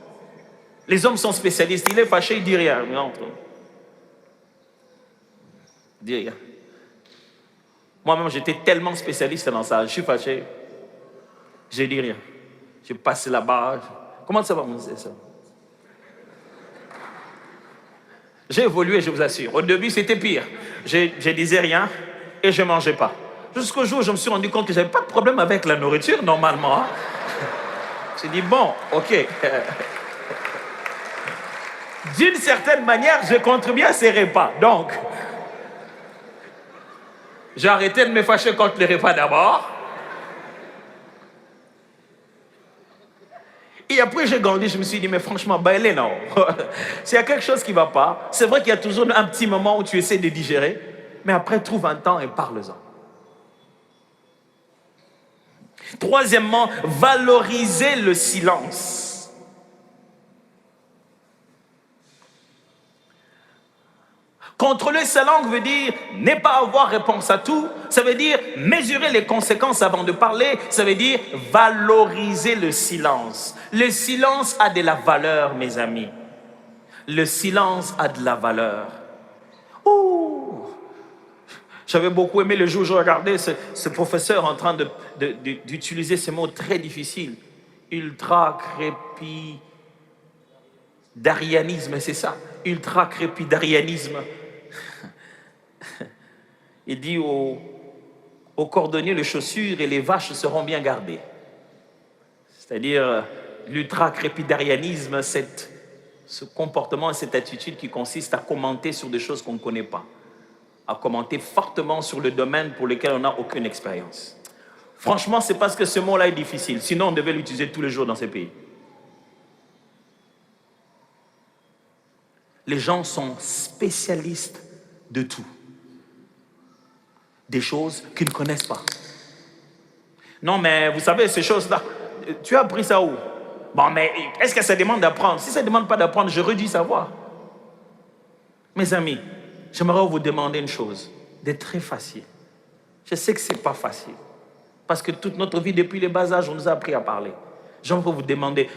Les hommes sont spécialistes, il est fâché, il ne dit rien. Non. Dis rien. Moi-même, j'étais tellement spécialiste dans ça, je suis fâché, je dis rien. Je passe là-bas. Comment ça va, mon ça? J'ai évolué, je vous assure. Au début, c'était pire. Je disais rien et je ne mangeais pas. Jusqu'au jour où je me suis rendu compte que je n'avais pas de problème avec la nourriture, normalement. J'ai dit, bon, ok. D'une certaine manière, je contribue à ces repas. Donc, j'ai arrêté de me fâcher contre les repas d'abord. Et après, j'ai grandi, je me suis dit, mais franchement, bailez, non. S'il y a quelque chose qui ne va pas, c'est vrai qu'il y a toujours un petit moment où tu essaies de digérer, mais après, trouve un temps et parle-en. Troisièmement, valoriser le silence. Contrôler sa langue veut dire ne pas avoir réponse à tout. Ça veut dire mesurer les conséquences avant de parler. Ça veut dire valoriser le silence. Le silence a de la valeur, mes amis. Le silence a de la valeur. Ouh! J'avais beaucoup aimé le jour où je regardais ce professeur en train d'utiliser ces mots très difficiles. Ultra-crépidarianisme, c'est ça. Ultra-crépidarianisme. Il dit aux cordonniers, les chaussures et les vaches seront bien gardées. C'est-à-dire l'ultra-crépidarianisme, ce comportement et cette attitude qui consiste à commenter sur des choses qu'on ne connaît pas, à commenter fortement sur le domaine pour lequel on n'a aucune expérience. Franchement, c'est parce que ce mot-là est difficile. Sinon, on devait l'utiliser tous les jours dans ces pays. Les gens sont spécialistes de tout. Des choses qu'ils ne connaissent pas. Non, mais vous savez, ces choses-là, tu as appris ça où? Bon, mais est-ce que ça demande d'apprendre? Si ça ne demande pas d'apprendre, j'aurais dû savoir. Mes amis, j'aimerais vous demander une chose, de très facile. Je sais que ce n'est pas facile. Parce que toute notre vie, depuis les bas âges, on nous a appris à parler. J'aimerais vous demander,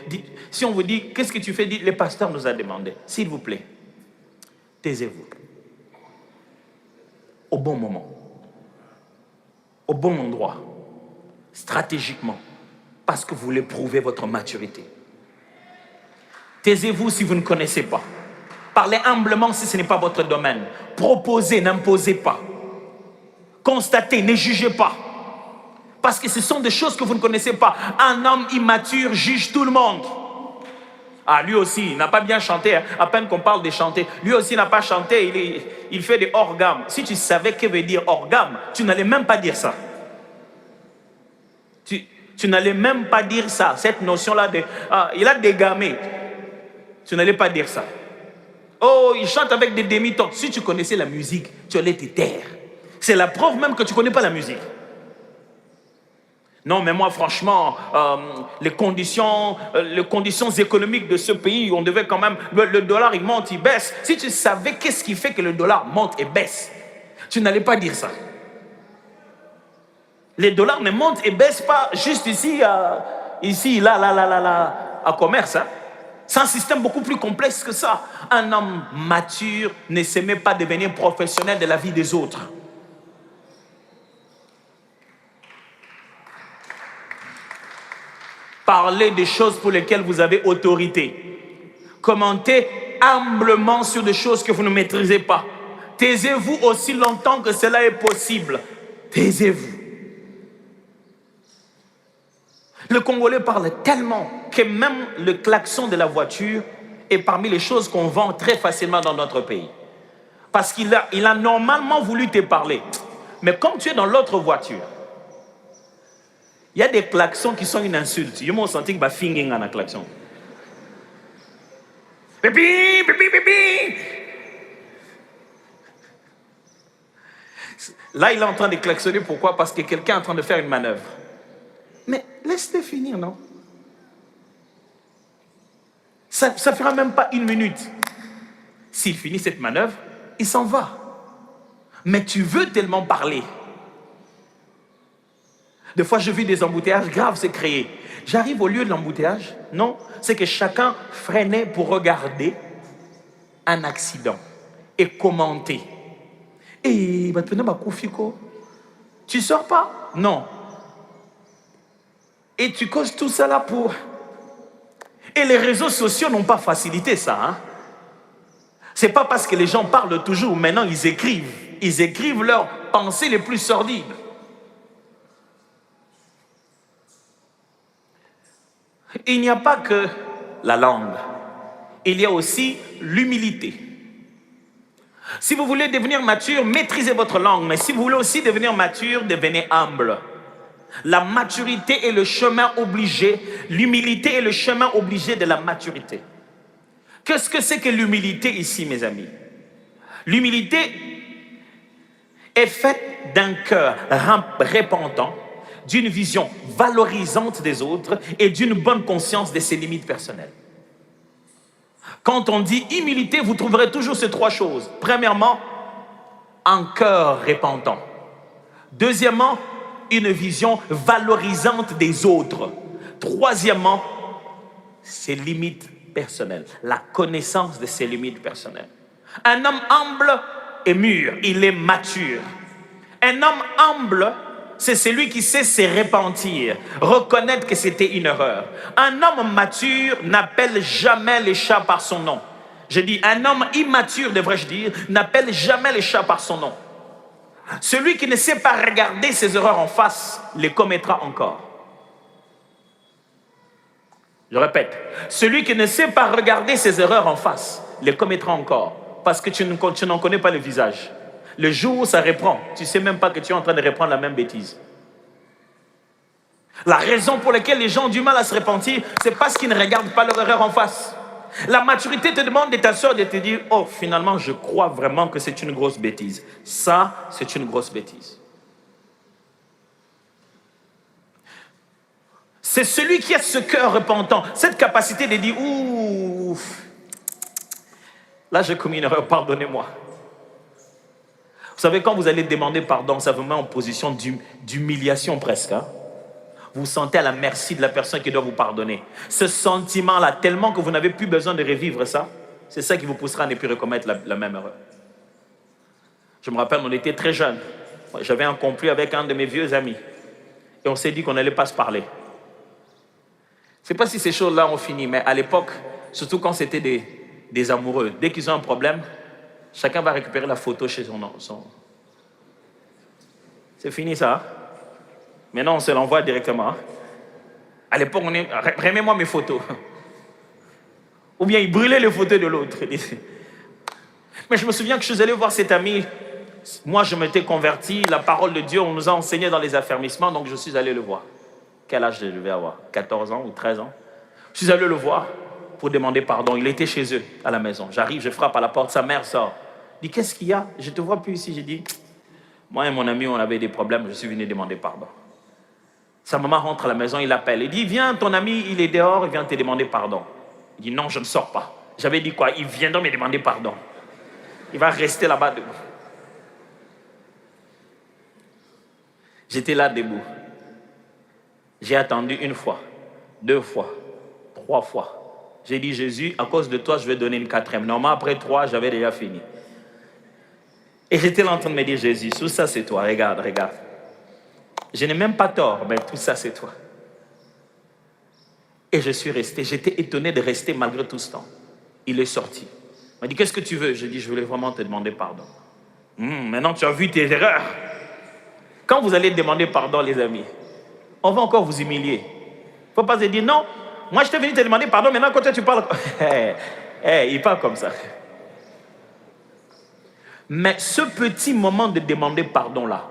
si on vous dit, qu'est-ce que tu fais? Dites, le pasteur nous a demandé. S'il vous plaît, taisez-vous. Au bon moment. Au bon endroit, stratégiquement, parce que vous voulez prouver votre maturité. Taisez-vous si vous ne connaissez pas. Parlez humblement si ce n'est pas votre domaine. Proposez, n'imposez pas. Constatez, ne jugez pas. Parce que ce sont des choses que vous ne connaissez pas. Un homme immature juge tout le monde. Ah, lui aussi, il n'a pas bien chanté. Hein. À peine qu'on parle de chanter. Lui aussi n'a pas chanté. Il fait des hors gamme. Si tu savais que veut dire hors gamme, tu n'allais même pas dire ça. Tu n'allais même pas dire ça. Cette notion-là de... il a dégamé. Tu n'allais pas dire ça. Oh, il chante avec des demi-tons. Si tu connaissais la musique, tu allais te taire. C'est la preuve même que tu ne connais pas la musique. Non, mais moi, franchement, les conditions économiques de ce pays, on devait quand même... Le dollar, il monte, il baisse. Si tu savais qu'est-ce qui fait que le dollar monte et baisse, tu n'allais pas dire ça. Les dollars ne montent et baissent pas juste ici, là, à commerce. Hein. C'est un système beaucoup plus complexe que ça. Un homme mature ne s'aimait pas devenir professionnel de la vie des autres. Parlez des choses pour lesquelles vous avez autorité. Commentez humblement sur des choses que vous ne maîtrisez pas. Taisez-vous aussi longtemps que cela est possible. Taisez-vous. Le Congolais parle tellement que même le klaxon de la voiture est parmi les choses qu'on vend très facilement dans notre pays. Parce qu'il a normalement voulu te parler. Mais comme tu es dans l'autre voiture, il y a des klaxons qui sont une insulte. Je m'en sens que je suis finging un klaxon. Pipi, pipi, pipi. Là, il est en train de klaxonner. Pourquoi? Parce que quelqu'un est en train de faire une manœuvre. Mais laisse-le finir, non? Ça ne fera même pas une minute. S'il finit cette manœuvre, il s'en va. Mais tu veux tellement parler. Des fois, je vis des embouteillages graves se créer. J'arrive au lieu de l'embouteillage. Non, c'est que chacun freinait pour regarder un accident et commenter. Et tu sors pas? Non. Et tu causes tout ça là pour... Et les réseaux sociaux n'ont pas facilité ça. Hein? C'est pas parce que les gens parlent toujours. Maintenant, ils écrivent. Ils écrivent leurs pensées les plus sordides. Il n'y a pas que la langue, il y a aussi l'humilité. Si vous voulez devenir mature, maîtrisez votre langue, mais si vous voulez aussi devenir mature, devenez humble. La maturité est le chemin obligé, l'humilité est le chemin obligé de la maturité. Qu'est-ce que c'est que l'humilité ici, mes amis? L'humilité est faite d'un cœur repentant, d'une vision valorisante des autres et d'une bonne conscience de ses limites personnelles. Quand on dit humilité, vous trouverez toujours ces trois choses. Premièrement, un cœur repentant. Deuxièmement, une vision valorisante des autres. Troisièmement, ses limites personnelles, la connaissance de ses limites personnelles. Un homme humble est mûr, il est mature. Un homme humble, c'est celui qui sait se repentir, reconnaître que c'était une erreur. Un homme mature n'appelle jamais les chats par son nom. Je dis, un homme immature, devrais-je dire, n'appelle jamais les chats par son nom. Celui qui ne sait pas regarder ses erreurs en face, les commettra encore. Je répète, celui qui ne sait pas regarder ses erreurs en face, les commettra encore. Parce que tu n'en connais pas le visage. Le jour où ça reprend, tu ne sais même pas que tu es en train de reprendre la même bêtise. La raison pour laquelle les gens ont du mal à se repentir, c'est parce qu'ils ne regardent pas leur erreur en face. La maturité te demande de t'asseoir et de te dire, oh, finalement, je crois vraiment que c'est une grosse bêtise. Ça, c'est une grosse bêtise. C'est celui qui a ce cœur repentant, cette capacité de dire, ouh, là j'ai commis une erreur, pardonnez-moi. Vous savez, quand vous allez demander pardon, ça vous met en position d'humiliation presque. Hein? Vous vous sentez à la merci de la personne qui doit vous pardonner. Ce sentiment-là, tellement que vous n'avez plus besoin de revivre ça, c'est ça qui vous poussera à ne plus recommettre la même erreur. Je me rappelle, on était très jeunes. J'avais un conflit avec un de mes vieux amis. Et on s'est dit qu'on n'allait pas se parler. Je ne sais pas si ces choses-là ont fini, mais à l'époque, surtout quand c'était des amoureux, dès qu'ils ont un problème, chacun va récupérer la photo chez son... C'est fini ça. Hein? Maintenant, on se l'envoie directement. Hein? À l'époque, on est... Remets-moi mes photos. Ou bien, il brûlait les photos de l'autre. Mais je me souviens que je suis allé voir cet ami. Moi, je m'étais converti. La parole de Dieu, on nous a enseigné dans les affermissements, donc je suis allé le voir. Quel âge je devais avoir? 14 ans ou 13 ans. Je suis allé le voir pour demander pardon. Il était chez eux, à la maison. J'arrive, je frappe à la porte, sa mère sort. Il dit, qu'est-ce qu'il y a? Je ne te vois plus ici. J'ai dit, moi et mon ami, on avait des problèmes, je suis venu demander pardon. Sa maman rentre à la maison, il l'appelle. Il dit, viens, ton ami, il est dehors, il vient te demander pardon. Il dit, non, je ne sors pas. J'avais dit quoi? Il viendra me demander pardon. Il va rester là-bas debout. J'étais là debout. J'ai attendu une fois, 2 fois, 3 fois. J'ai dit, Jésus, à cause de toi, je vais donner une 4e. Normalement, après 3, j'avais déjà fini. Et j'étais là en train de me dire, Jésus, tout ça c'est toi, regarde, regarde. Je n'ai même pas tort, mais tout ça c'est toi. Et je suis resté, j'étais étonné de rester malgré tout ce temps. Il est sorti. Il m'a dit, qu'est-ce que tu veux? J'ai dit, je voulais vraiment te demander pardon. Maintenant tu as vu tes erreurs. Quand vous allez demander pardon, les amis, on va encore vous humilier. Il ne faut pas se dire, non, moi je t'ai venu te demander pardon, maintenant quand toi tu parles... il parle comme ça. Mais ce petit moment de demander pardon-là,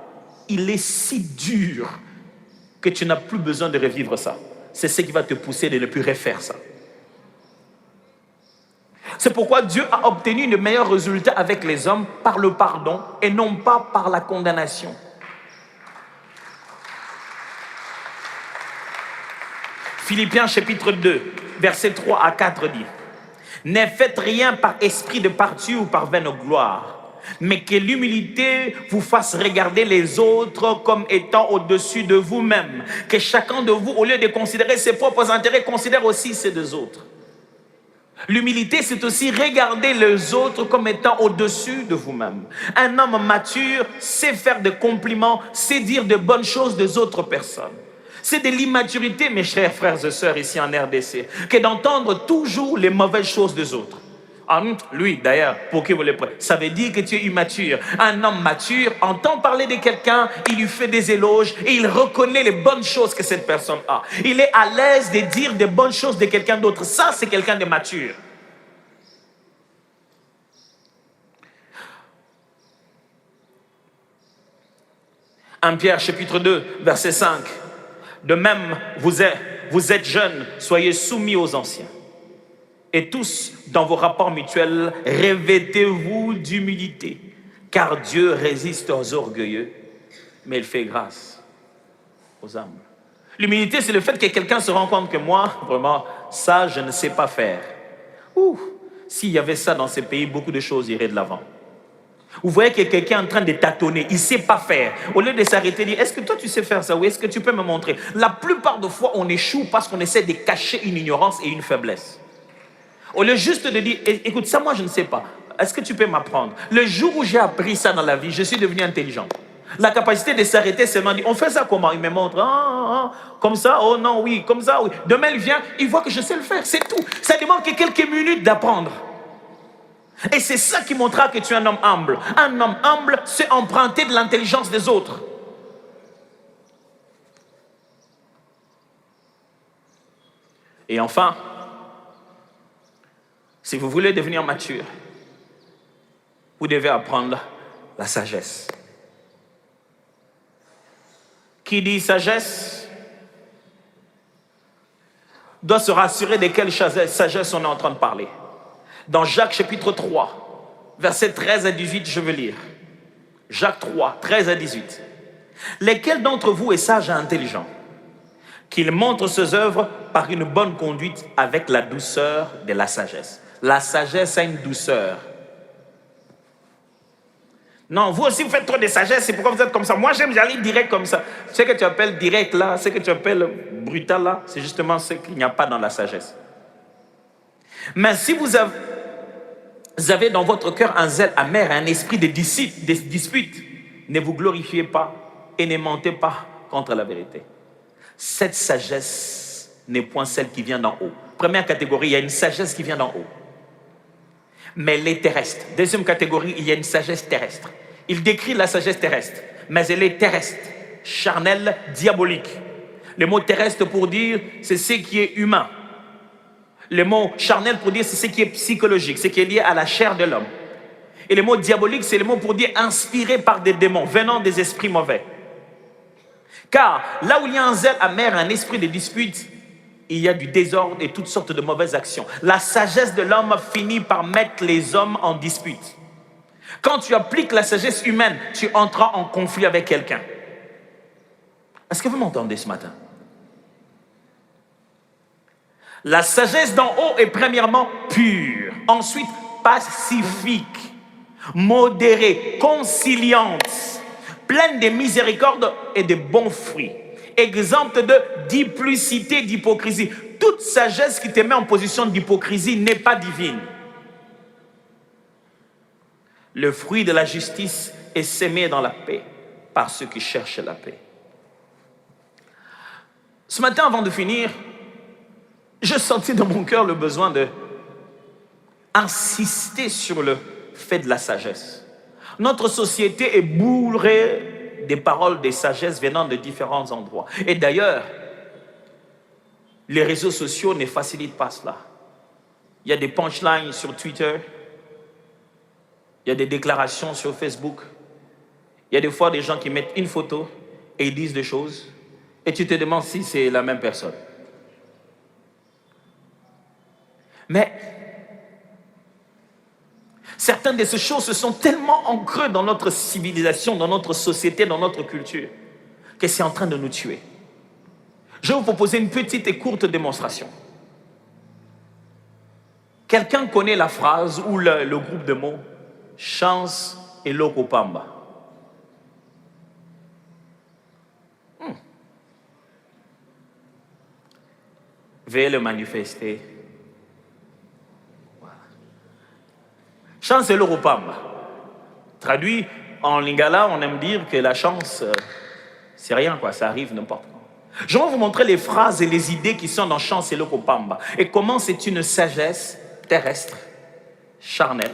il est si dur que tu n'as plus besoin de revivre ça. C'est ce qui va te pousser de ne plus refaire ça. C'est pourquoi Dieu a obtenu de meilleurs résultats avec les hommes par le pardon et non pas par la condamnation. Philippiens chapitre 2, versets 3 à 4 dit, « Ne faites rien par esprit de parti ou par vaine gloire, mais que l'humilité vous fasse regarder les autres comme étant au-dessus de vous-même. Que chacun de vous, au lieu de considérer ses propres intérêts, considère aussi ceux des autres. » L'humilité, c'est aussi regarder les autres comme étant au-dessus de vous-même. Un homme mature sait faire des compliments, sait dire de bonnes choses des autres personnes. C'est de l'immaturité, mes chers frères et sœurs, ici en RDC, que d'entendre toujours les mauvaises choses des autres. Ah, lui, d'ailleurs, pour que vous le preniez, ça veut dire que tu es immature. Un homme mature entend parler de quelqu'un, il lui fait des éloges et il reconnaît les bonnes choses que cette personne a. Il est à l'aise de dire des bonnes choses de quelqu'un d'autre. Ça, c'est quelqu'un de mature. En Pierre chapitre 2, verset 5. De même, vous êtes jeunes, soyez soumis aux anciens. Et tous, dans vos rapports mutuels, revêtez-vous d'humilité, car Dieu résiste aux orgueilleux, mais il fait grâce aux humbles. L'humilité, c'est le fait que quelqu'un se rend compte que moi, vraiment, ça, je ne sais pas faire. S'il y avait ça dans ces pays, beaucoup de choses iraient de l'avant. Vous voyez que quelqu'un est en train de tâtonner, il ne sait pas faire. Au lieu de s'arrêter et dire, est-ce que toi tu sais faire ça? Oui, est-ce que tu peux me montrer? La plupart des fois, on échoue parce qu'on essaie de cacher une ignorance et une faiblesse. Au lieu juste de dire, écoute, ça moi je ne sais pas. Est-ce que tu peux m'apprendre? Le jour où j'ai appris ça dans la vie, je suis devenu intelligent. La capacité de s'arrêter seulement dire, on fait ça comment? Il me montre, comme ça, oh non, oui, comme ça, oui. Demain il vient, il voit que je sais le faire, c'est tout. Ça demande que quelques minutes d'apprendre. Et c'est ça qui montrera que tu es un homme humble. Un homme humble, c'est emprunter de l'intelligence des autres. Et enfin, si vous voulez devenir mature, vous devez apprendre la sagesse. Qui dit sagesse doit se rassurer de quelle sagesse on est en train de parler. Dans Jacques chapitre 3, versets 13 à 18, je veux lire. Jacques 3, 13 à 18. Lesquels d'entre vous est sage et intelligent, qu'il montre ses œuvres par une bonne conduite avec la douceur de la sagesse. La sagesse a une douceur. Non, vous aussi vous faites trop de sagesse, c'est pourquoi vous êtes comme ça. Moi j'aime aller direct comme ça. Ce que tu appelles direct là, ce que tu appelles brutal là, c'est justement ce qu'il n'y a pas dans la sagesse. Mais si vous avez dans votre cœur un zèle amer, un esprit de dispute, ne vous glorifiez pas et ne mentez pas contre la vérité. Cette sagesse n'est point celle qui vient d'en haut. Première catégorie, il y a une sagesse qui vient d'en haut. Mais elle est terrestre. Deuxième catégorie, il y a une sagesse terrestre. Il décrit la sagesse terrestre, mais elle est terrestre, charnelle, diabolique. Le mot terrestre pour dire, c'est ce qui est humain. Le mot charnel pour dire, c'est ce qui est psychologique, ce qui est lié à la chair de l'homme. Et le mot diabolique, c'est le mot pour dire inspiré par des démons, venant des esprits mauvais. Car là où il y a un zèle amer, un esprit de dispute, il y a du désordre et toutes sortes de mauvaises actions. La sagesse de l'homme finit par mettre les hommes en dispute. Quand tu appliques la sagesse humaine, tu entres en conflit avec quelqu'un. Est-ce que vous m'entendez ce matin? La sagesse d'en haut est premièrement pure, ensuite pacifique, modérée, conciliante, pleine de miséricorde et de bons fruits, exempte de duplicité, d'hypocrisie. Toute sagesse qui te met en position d'hypocrisie n'est pas divine. Le fruit de la justice est sémé dans la paix par ceux qui cherchent la paix. Ce matin, avant de finir, je sentis dans mon cœur le besoin d'insister sur le fait de la sagesse. Notre société est bourrée des paroles de sagesse venant de différents endroits. Et d'ailleurs, les réseaux sociaux ne facilitent pas cela. Il y a des punchlines sur Twitter, il y a des déclarations sur Facebook, il y a des fois des gens qui mettent une photo et ils disent des choses, et tu te demandes si c'est la même personne. Mais certaines de ces choses se sont tellement ancrées dans notre civilisation, dans notre société, dans notre culture, que c'est en train de nous tuer. Je vais vous proposer une petite et courte démonstration. Quelqu'un connaît la phrase ou le groupe de mots « chance et lokopamba ». Veuillez le manifester. Chance et lokopamba. Traduit en lingala, on aime dire que la chance, c'est rien, quoi, ça arrive n'importe quand. Je vais vous montrer les phrases et les idées qui sont dans chance et lokopamba et comment c'est une sagesse terrestre, charnel,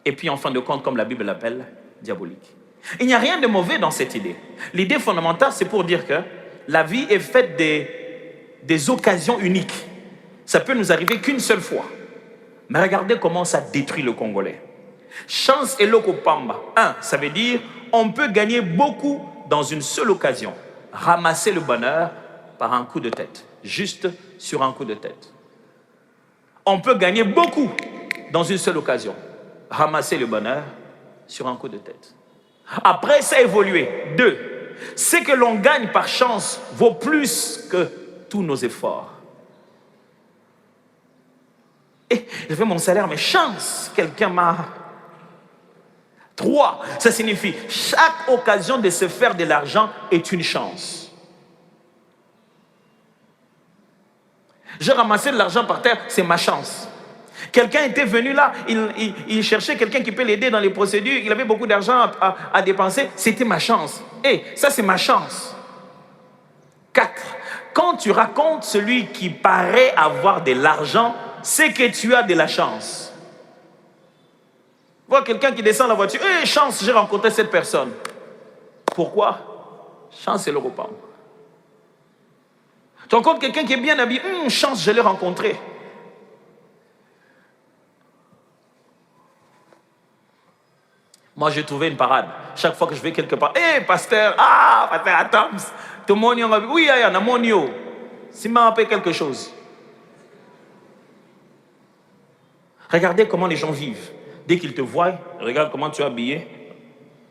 et puis en fin de compte, comme la Bible l'appelle, diabolique. Il n'y a rien de mauvais dans cette idée. L'idée fondamentale, c'est pour dire que la vie est faite des occasions uniques. Ça peut nous arriver qu'une seule fois. Mais regardez comment ça détruit le Congolais. Chance et lokopamba. Ça veut dire on peut gagner beaucoup dans une seule occasion. Ramasser le bonheur par un coup de tête. Juste sur un coup de tête. On peut gagner beaucoup dans une seule occasion. Ramasser le bonheur sur un coup de tête. Après, ça a évolué. 2. Ce que l'on gagne par chance vaut plus que tous nos efforts. Et je fais mon salaire, mais chance, quelqu'un m'a... 3, ça signifie chaque occasion de se faire de l'argent est une chance. J'ai ramassé de l'argent par terre, c'est ma chance. Quelqu'un était venu là, il cherchait quelqu'un qui peut l'aider dans les procédures, il avait beaucoup d'argent à dépenser, c'était ma chance. Ça c'est ma chance. 4, quand tu racontes celui qui paraît avoir de l'argent, c'est que tu as de la chance. Vois quelqu'un qui descend la voiture, chance, j'ai rencontré cette personne. Pourquoi? Chance, c'est le repas. Tu rencontres quelqu'un qui est bien habillé, chance, je l'ai rencontré. Moi, j'ai trouvé une parade. Chaque fois que je vais quelque part, pasteur, pasteur, attends, tout le monde, oui, il y en a mon yo. Si m'a appelé quelque chose. Regardez comment les gens vivent. Dès qu'ils te voient, regarde comment tu es habillé.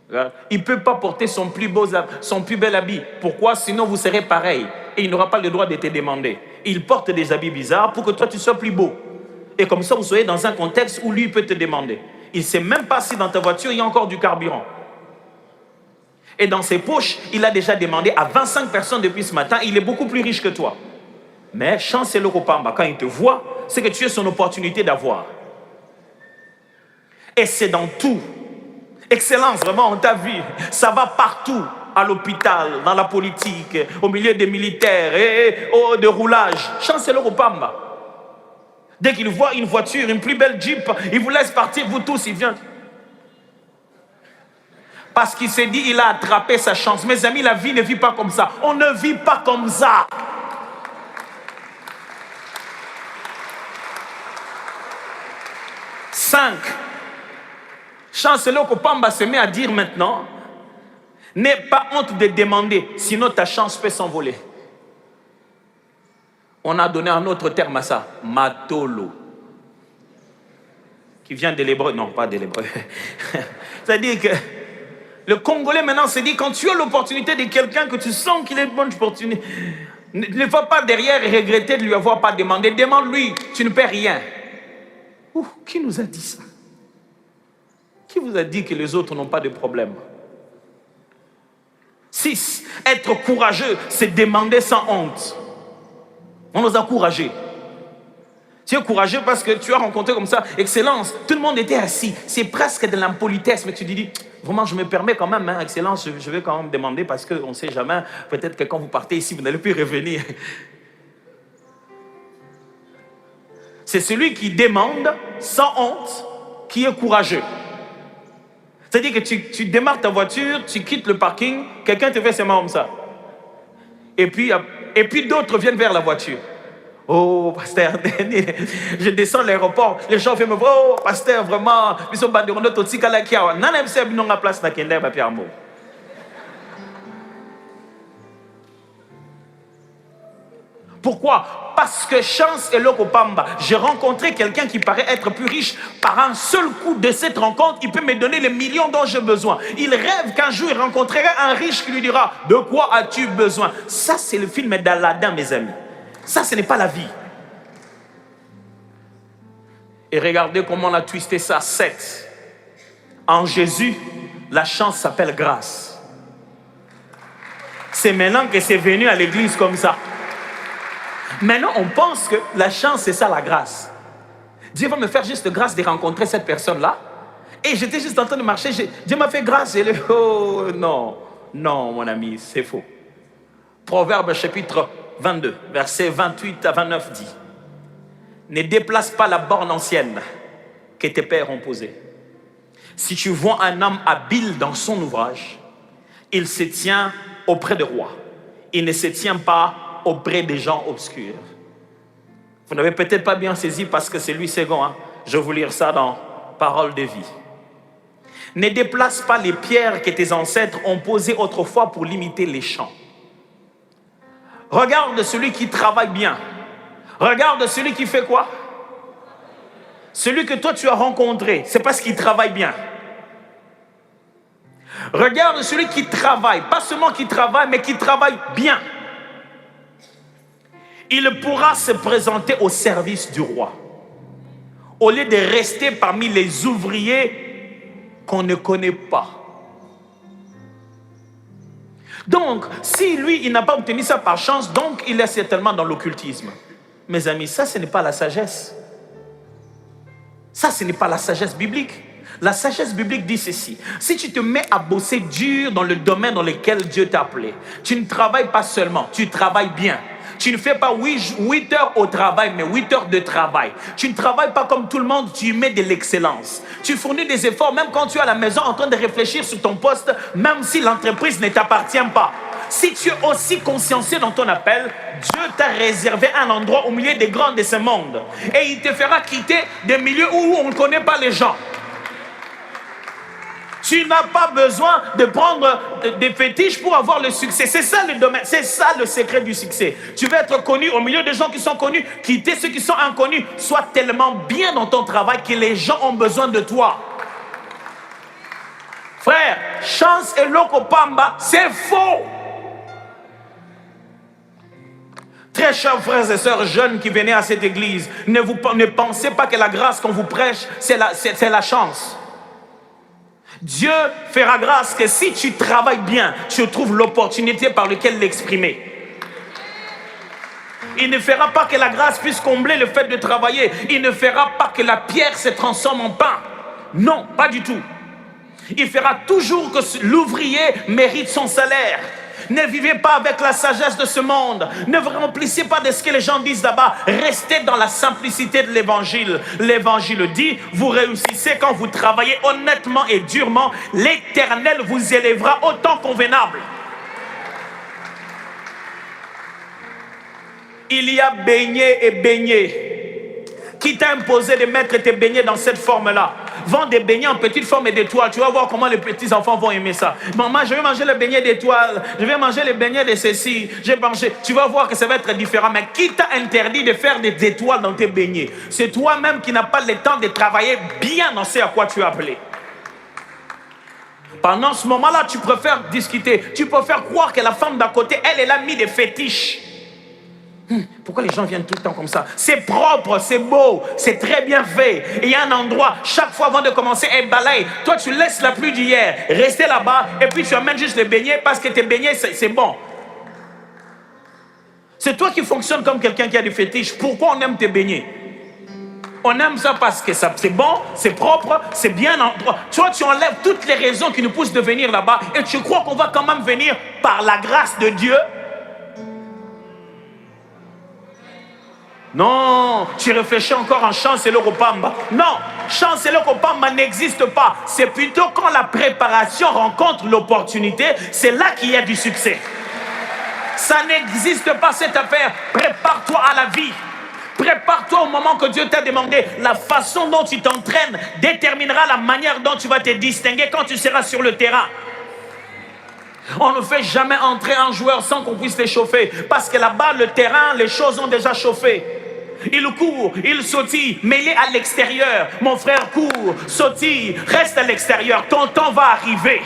Regarde. Il ne peut pas porter son plus bel habit. Pourquoi? Sinon, vous serez pareil. Et il n'aura pas le droit de te demander. Il porte des habits bizarres pour que toi, tu sois plus beau. Et comme ça, vous soyez dans un contexte où lui peut te demander. Il ne sait même pas si dans ta voiture, il y a encore du carburant. Et dans ses poches, il a déjà demandé à 25 personnes depuis ce matin. Il est beaucoup plus riche que toi. Mais chance et le Kopamba, quand il te voit, c'est que tu es son opportunité d'avoir. Et c'est dans tout. Excellence, vraiment, on t'a vu. Ça va partout. À l'hôpital, dans la politique, au milieu des militaires, de roulage. Chance et le Kopamba. Dès qu'il voit une voiture, une plus belle Jeep, il vous laisse partir, vous tous, il vient. Parce qu'il s'est dit, il a attrapé sa chance. Mes amis, la vie ne vit pas comme ça. On ne vit pas comme ça. Cinq. Chancellor Kopamba se met à dire maintenant, n'aie pas honte de demander, sinon ta chance peut s'envoler. On a donné un autre terme à ça, matolo, qui vient de l'hébreu, non pas de l'hébreu. C'est-à-dire que le Congolais maintenant se dit, quand tu as l'opportunité de quelqu'un que tu sens qu'il est une bonne opportunité, ne va pas derrière et regretter de lui avoir pas demandé. Demande-lui, tu ne perds rien. Qui nous a dit ça? Qui vous a dit que les autres n'ont pas de problème? 6. Être courageux, c'est demander sans honte. On nous a encouragés. Tu es courageux parce que tu as rencontré comme ça, Excellence, tout le monde était assis. C'est presque de l'impolitesse, mais tu te dis, vraiment, je me permets quand même, Excellence, je vais quand même demander parce qu'on ne sait jamais, peut-être que quand vous partez ici, vous n'allez plus revenir. C'est celui qui demande sans honte qui est courageux. C'est-à-dire que tu démarres ta voiture, tu quittes le parking, quelqu'un te fait ses mains comme ça. Et puis d'autres viennent vers la voiture. Oh, pasteur, je descends à l'aéroport, les gens viennent me voir, oh, pasteur, vraiment, ils sont bandés, on est au Tikala Kiawa. Non, non, c'est une place dans Kenda, ma pierre mot. Pourquoi? Parce que chance et l'Okopamba. J'ai rencontré quelqu'un qui paraît être plus riche. Par un seul coup de cette rencontre, il peut me donner les millions dont j'ai besoin. Il rêve qu'un jour il rencontrerait un riche qui lui dira, de quoi as-tu besoin? Ça, c'est le film d'Aladin, mes amis. Ça, ce n'est pas la vie. Et regardez comment on a twisté ça. 7. En Jésus, la chance s'appelle grâce. C'est maintenant que c'est venu à l'église comme ça. Maintenant, on pense que la chance, c'est ça la grâce. Dieu va me faire juste grâce de rencontrer cette personne-là. Et j'étais juste en train de marcher. Dieu m'a fait grâce. Et oh non, non, mon ami, c'est faux. Proverbe chapitre 22, versets 28 à 29 dit, ne déplace pas la borne ancienne, que tes pères ont posées. Si tu vois un homme habile dans son ouvrage, il se tient auprès des rois. Il ne se tient pas auprès des gens obscurs. Vous n'avez peut-être pas bien saisi parce que c'est lui second. Je vais vous lire ça dans Parole de vie. Ne déplace pas les pierres que tes ancêtres ont posées autrefois pour limiter les champs. Regarde celui qui travaille bien. Regarde celui qui fait quoi? Celui que toi tu as rencontré, c'est parce qu'il travaille bien. Regarde celui qui travaille, pas seulement qui travaille, mais qui travaille bien. Il pourra se présenter au service du roi, au lieu de rester parmi les ouvriers qu'on ne connaît pas. Donc, si lui, il n'a pas obtenu ça par chance, donc il est certainement dans l'occultisme. Mes amis, ça, ce n'est pas la sagesse. Ça, ce n'est pas la sagesse biblique. La sagesse biblique dit ceci: si tu te mets à bosser dur dans le domaine dans lequel Dieu t'a appelé, tu ne travailles pas seulement, tu travailles bien. Tu ne fais pas 8 heures au travail, mais 8 heures de travail. Tu ne travailles pas comme tout le monde, tu y mets de l'excellence. Tu fournis des efforts, même quand tu es à la maison en train de réfléchir sur ton poste, même si l'entreprise ne t'appartient pas. Si tu es aussi consciencieux dans ton appel, Dieu t'a réservé un endroit au milieu des grands de ce monde. Et il te fera quitter des milieux où on ne connaît pas les gens. Tu n'as pas besoin de prendre des fétiches pour avoir le succès. C'est ça le domaine, c'est ça le secret du succès. Tu veux être connu au milieu des gens qui sont connus, quitter ceux qui sont inconnus. Sois tellement bien dans ton travail que les gens ont besoin de toi. Frère, chance et lokopamba, c'est faux. Très chers frères et sœurs jeunes qui venaient à cette église, ne pensez pas que la grâce qu'on vous prêche, c'est la chance. Dieu fera grâce que si tu travailles bien, tu trouves l'opportunité par laquelle l'exprimer. Il ne fera pas que la grâce puisse combler le fait de travailler. Il ne fera pas que la pierre se transforme en pain. Non, pas du tout. Il fera toujours que l'ouvrier mérite son salaire. Ne vivez pas avec la sagesse de ce monde. Ne vous remplissez pas de ce que les gens disent là-bas. Restez dans la simplicité de l'évangile. L'évangile dit, vous réussissez quand vous travaillez honnêtement et durement. L'Éternel vous élèvera au temps convenable. Il y a beignet et beignet. Qui t'a imposé de mettre tes beignets dans cette forme-là? Vends des beignets en petite forme et d'étoiles. Tu vas voir comment les petits-enfants vont aimer ça. Maman, je vais manger le beignet d'étoiles. Je vais manger les beignets de ceci. Tu vas voir que ça va être différent. Mais qui t'a interdit de faire des étoiles dans tes beignets? C'est toi-même qui n'as pas le temps de travailler bien dans ce à quoi tu es appelé. Pendant ce moment-là, tu préfères discuter. Tu préfères croire que la femme d'à côté, elle a mis des fétiches. Pourquoi les gens viennent tout le temps comme ça? C'est propre, c'est beau, c'est très bien fait. Et il y a un endroit, chaque fois avant de commencer, elle balaye. Toi, tu laisses la pluie d'hier rester là-bas et puis tu amènes juste les beignets parce que tes beignets, c'est bon. C'est toi qui fonctionnes comme quelqu'un qui a des fétiches. Pourquoi on aime tes beignets? On aime ça parce que c'est bon, c'est propre, c'est bien endroit. Toi, tu enlèves toutes les raisons qui nous poussent de venir là-bas et tu crois qu'on va quand même venir par la grâce de Dieu? Non, tu réfléchis encore en chance et l'Okopamba. Non, chance et l'Okopamba n'existe pas. C'est plutôt quand la préparation rencontre l'opportunité, c'est là qu'il y a du succès. Ça n'existe pas cette affaire. Prépare-toi à la vie. Prépare-toi au moment que Dieu t'a demandé. La façon dont tu t'entraînes déterminera la manière dont tu vas te distinguer quand tu seras sur le terrain. On ne fait jamais entrer un joueur sans qu'on puisse l'échauffer. Parce que là-bas, le terrain, les choses ont déjà chauffé. Il court, il sautille, mais il est à l'extérieur. Mon frère court, sautille, reste à l'extérieur. Ton temps va arriver.